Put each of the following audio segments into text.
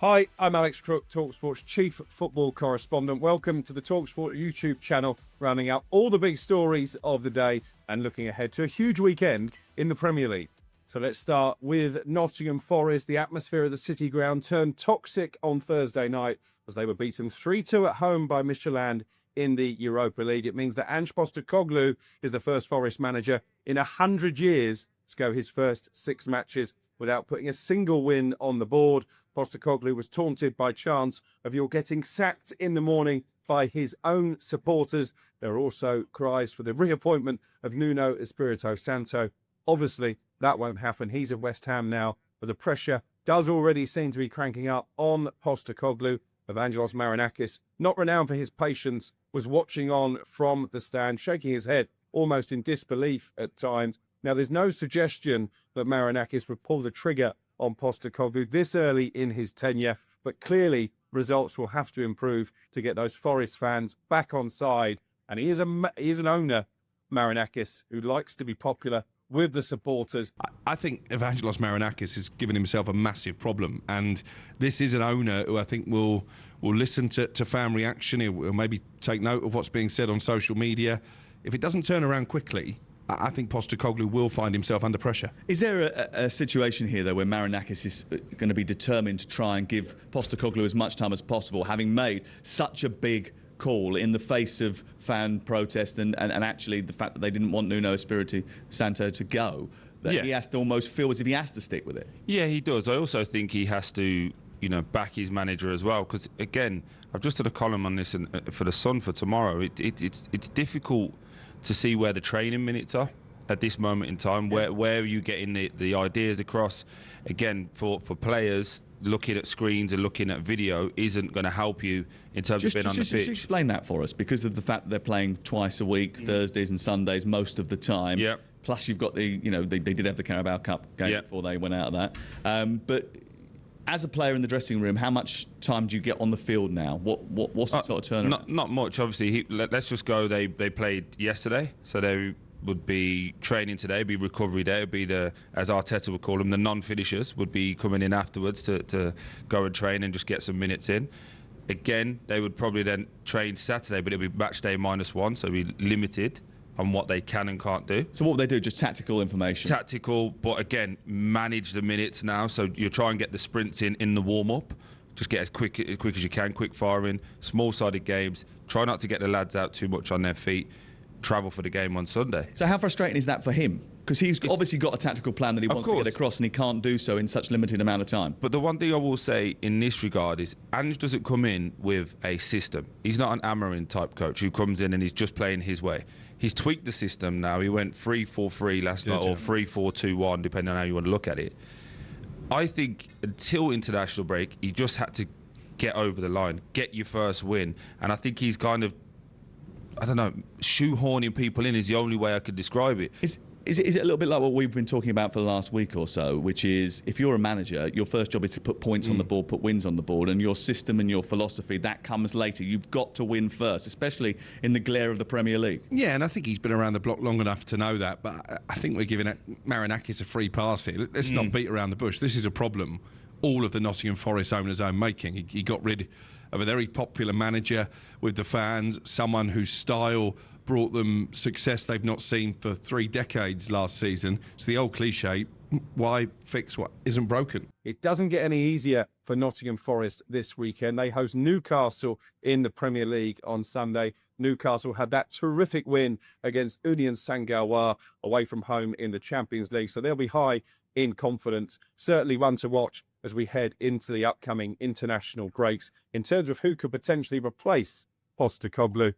Hi, I'm Alex Crook, talkSPORT's chief football correspondent. Welcome to the talkSPORT YouTube channel, rounding out all the big stories of the day and looking ahead to a huge weekend in the Premier League. So let's start with Nottingham Forest. The atmosphere at the City Ground turned toxic on Thursday night as they were beaten 3-2 at home by Midtjylland in the Europa League. It means that Postecoglou is the first Forest manager in 100 years to go his first 6 matches without putting a single win on the board. Postecoglou was taunted by chants of "you're getting sacked" in the morning by his own supporters. There are also cries for the reappointment of Nuno Espirito Santo. Obviously, that won't happen. He's at West Ham now, but the pressure does already seem to be cranking up on Postecoglou. Evangelos Marinakis, not renowned for his patience, was watching on from the stand, shaking his head almost in disbelief at times. Now, there's no suggestion that Marinakis would pull the trigger on Postecoglou this early in his tenure, but clearly results will have to improve to get those Forest fans back on side. And he is an owner, Marinakis, who likes to be popular with the supporters. I think Evangelos Marinakis has given himself a massive problem, and this is an owner who I think will listen to fan reaction. He'll maybe take note of what's being said on social media. If it doesn't turn around quickly, I think Postecoglou will find himself under pressure. Is there a situation here, though, where Marinakis is going to be determined to try and give Postecoglou as much time as possible, having made such a big call in the face of fan protest and actually the fact that they didn't want Nuno Espirito Santo to go, that he has to almost feel as if he has to stick with it? Yeah, he does. I also think he has to, back his manager as well, because, again, I've just did a column on this for the Sun for tomorrow. It's difficult to see where the training minutes are at this moment in time. Where are you getting the ideas across? Again, for players, looking at screens and looking at video isn't going to help you in terms of being on the pitch. Just explain that for us, because of the fact that they're playing twice a week, Thursdays and Sundays most of the time. Yep. Plus you've got they did have the Carabao Cup game before they went out of that. But as a player in the dressing room, how much time do you get on the field now? What's the sort of turnaround? Not much, obviously. Let's just go. They played yesterday, so they would be training today, be recovery day. It would be as Arteta would call them, the non-finishers would be coming in afterwards to go and train and just get some minutes in. Again, they would probably then train Saturday, but it would be match day -1, so it'd be limited on what they can and can't do. So what would they do? Just tactical information? Tactical, but again, manage the minutes now. So you try and get the sprints in the warm-up. Just get as quick as you can, quick firing, small-sided games. Try not to get the lads out too much on their feet. Travel for the game on Sunday. So how frustrating is that for him? Because he's obviously got a tactical plan that he wants to get across, and he can't do so in such limited amount of time. But the one thing I will say in this regard is Ange doesn't come in with a system. He's not an Amorim type coach who comes in and he's just playing his way. He's tweaked the system now. He went 3-4-3 last night, or 3-4-2-1, depending on how you want to look at it. I think until international break, he just had to get over the line, get your first win. And I think he's kind of, shoehorning people in is the only way I could describe it. Is it a little bit like what we've been talking about for the last week or so, which is if you're a manager, your first job is to put points on the board, put wins on the board, and your system and your philosophy, that comes later. You've got to win first, especially in the glare of the Premier League. Yeah, and I think he's been around the block long enough to know that, but I think we're giving Marinakis a free pass here. Let's not beat around the bush. This is a problem all of the Nottingham Forest owners are making. He got rid of a very popular manager with the fans, someone whose style brought them success they've not seen for 3 decades last season. It's the old cliche, why fix what isn't broken? It doesn't get any easier for Nottingham Forest this weekend. They host Newcastle in the Premier League on Sunday. Newcastle had that terrific win against Union Saint-Gilloise away from home in the Champions League, so they'll be high in confidence. Certainly one to watch as we head into the upcoming international breaks. In terms of who could potentially replace Postecoglou,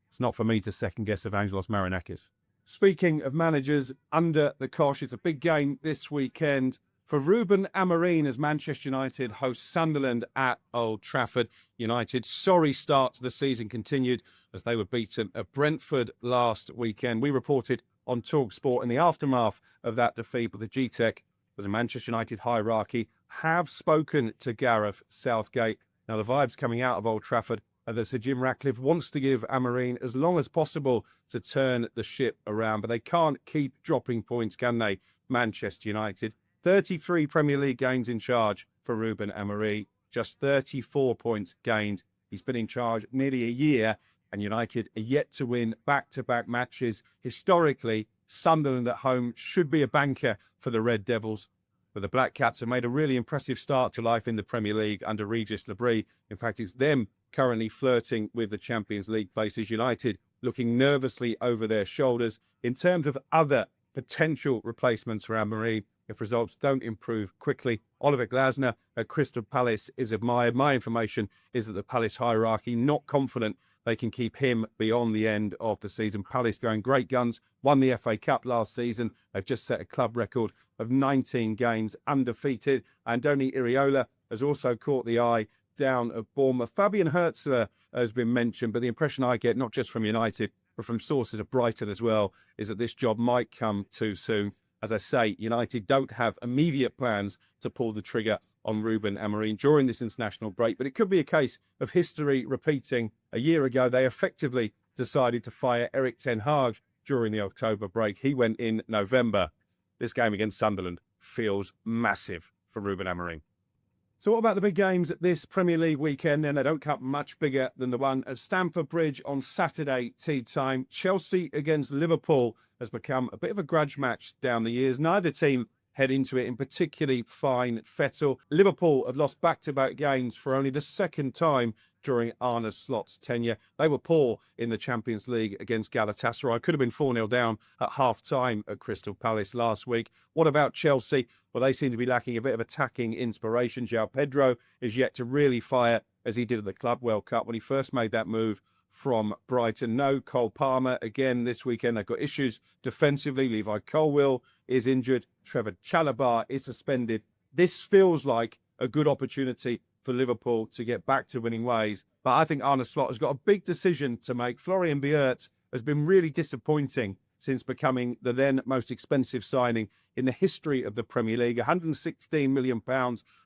it's not for me to second-guess Evangelos Marinakis. Speaking of managers under the cosh, it's a big game this weekend for Ruben Amorim as Manchester United host Sunderland at Old Trafford. United's sorry start to the season continued as they were beaten at Brentford last weekend. We reported on talkSPORT in the aftermath of that defeat, but the GTEC, with the Manchester United hierarchy, have spoken to Gareth Southgate. Now, the vibes coming out of Old Trafford are that Sir Jim Ratcliffe wants to give Amorim as long as possible to turn the ship around, but they can't keep dropping points, can they, Manchester United? 33 Premier League games in charge for Ruben Amorim. just 34 points gained. He's been in charge nearly a year, and United are yet to win back-to-back matches. Historically, Sunderland at home should be a banker for the Red Devils. But the Black Cats have made a really impressive start to life in the Premier League under Regis Lebris. In fact, it's them currently flirting with the Champions League places. United looking nervously over their shoulders. In terms of other potential replacements for Amorim, if results don't improve quickly, Oliver Glasner at Crystal Palace is admired. My information is that the Palace hierarchy not confident they can keep him beyond the end of the season. Palace going great guns, won the FA Cup last season. They've just set a club record of 19 games undefeated. Andoni Iraola has also caught the eye down at Bournemouth. Fabian Hertzler has been mentioned, but the impression I get, not just from United, but from sources at Brighton as well, is that this job might come too soon. As I say, United don't have immediate plans to pull the trigger on Ruben Amorim during this international break, but it could be a case of history repeating. A year ago, they effectively decided to fire Erik ten Hag during the October break. He went in November. This game against Sunderland feels massive for Ruben Amorim. So what about the big games this Premier League weekend? Then they don't come much bigger than the one at Stamford Bridge on Saturday tea time. Chelsea against Liverpool has become a bit of a grudge match down the years. Neither team head into it in particularly fine fettle. Liverpool have lost back-to-back games for only the second time during Arne Slot's tenure. They were poor in the Champions League against Galatasaray. Could have been 4-0 down at half-time at Crystal Palace last week. What about Chelsea? Well, they seem to be lacking a bit of attacking inspiration. João Pedro is yet to really fire as he did at the Club World Cup when he first made that move from Brighton. No Cole Palmer again this weekend. They've got issues defensively. Levi Colwill is injured. Trevor Chalobah is suspended. This feels like a good opportunity for Liverpool to get back to winning ways. But I think Arne Slot has got a big decision to make. Florian Wirtz has been really disappointing since becoming the then most expensive signing in the history of the Premier League. £116 million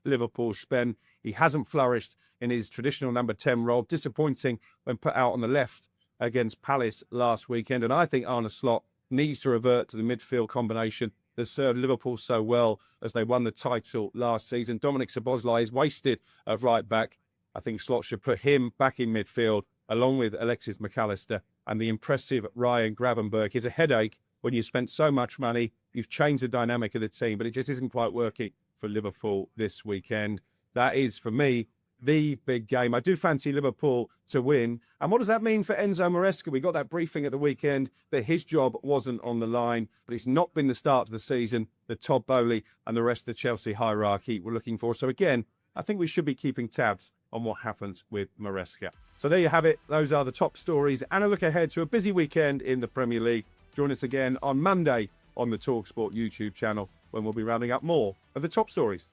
Liverpool spent. He hasn't flourished in his traditional number 10 role. Disappointing when put out on the left against Palace last weekend. And I think Arne Slot needs to revert to the midfield combination that served Liverpool so well as they won the title last season. Dominic Szoboszlai is wasted at right back. I think Slot should put him back in midfield along with Alexis McAllister and the impressive Ryan Gravenberch. Is a headache when you spent so much money. You've changed the dynamic of the team, but it just isn't quite working for Liverpool this weekend. That is, for me, the big game. I do fancy Liverpool to win. And what does that mean for Enzo Maresca? We got that briefing at the weekend that his job wasn't on the line, but it's not been the start of the season that Todd Bowley and the rest of the Chelsea hierarchy were looking for. So again, I think we should be keeping tabs on what happens with Maresca. So there you have it. Those are the top stories and a look ahead to a busy weekend in the Premier League. Join us again on Monday on the talkSPORT YouTube channel when we'll be rounding up more of the top stories.